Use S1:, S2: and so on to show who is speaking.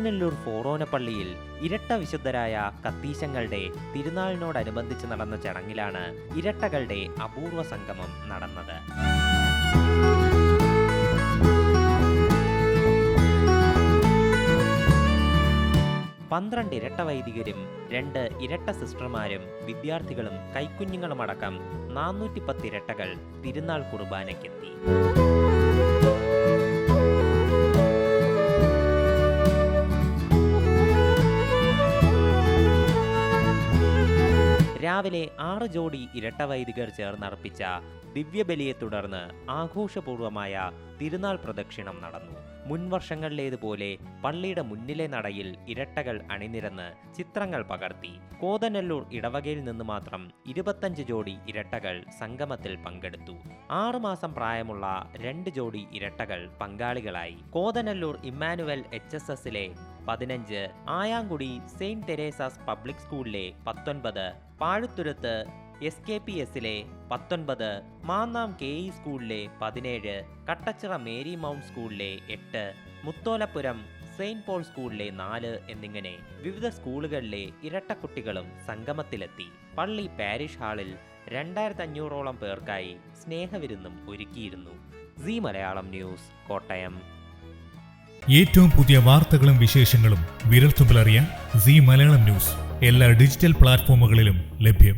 S1: കോതനല്ലൂർ ഫോറോനപ്പള്ളിയിൽ ഇരട്ട വിശുദ്ധരായ കത്തീശങ്ങളുടെ തിരുനാളിനോടനുബന്ധിച്ച് നടന്ന ചടങ്ങിലാണ് ഇരട്ടകളുടെ അപൂർവ സംഗമം നടന്നത്. 12 ഇരട്ട വൈദികരും 2 ഇരട്ട സിസ്റ്റർമാരും വിദ്യാർത്ഥികളും കൈക്കുഞ്ഞുങ്ങളുമടക്കം 410 ഇരട്ടകൾ തിരുനാൾ കുർബാനയ്ക്കെത്തി. രാവിലെ 6 ജോഡി ഇരട്ട വൈദികർ ചേർന്നർപ്പിച്ച ദിവ്യബലിയെ തുടർന്ന് ആഘോഷപൂർവമായ തിരുനാൾ പ്രദക്ഷിണം നടന്നു. മുൻവർഷങ്ങളിലേതുപോലെ പള്ളിയുടെ മുന്നിലെ നടയിൽ ഇരട്ടകൾ അണിനിരന്ന് ചിത്രങ്ങൾ പകർത്തി. കോതനല്ലൂർ ഇടവകയിൽ നിന്ന് മാത്രം 25 ജോഡി ഇരട്ടകൾ സംഗമത്തിൽ പങ്കെടുത്തു. 6 മാസം പ്രായമുള്ള 2 ജോഡി ഇരട്ടകൾ പങ്കാളികളായി. കോതനല്ലൂർ ഇമ്മാനുവൽ HSSലെ 15, ആയാങ്കുടി സെയിന്റ് തെരേസാസ് പബ്ലിക് സ്കൂളിലെ 19, പാഴുത്തുരുത്ത് SKPSലെ 19, മാന്നാം KE സ്കൂളിലെ 17, കട്ടച്ചിറ മേരി മൗണ്ട് സ്കൂളിലെ 8, മുത്തോലപ്പുരം സെയിന്റ് പോൾ സ്കൂളിലെ 4 എന്നിങ്ങനെ വിവിധ സ്കൂളുകളിലെ ഇരട്ടക്കുട്ടികളും സംഗമത്തിലെത്തി. പള്ളി പാരിഷ് ഹാളിൽ 2500ഓളം പേർക്കായി സ്നേഹവിരുന്നും ഒരുക്കിയിരുന്നു. Zee Malayalam news, Kottayam.
S2: ഏറ്റവും പുതിയ വാർത്തകളും വിശേഷങ്ങളും വിരൽത്തുമ്പിലറിയാൻ സീ മലയാളം ന്യൂസ് എല്ലാ ഡിജിറ്റൽ പ്ലാറ്റ്ഫോമുകളിലും ലഭ്യം.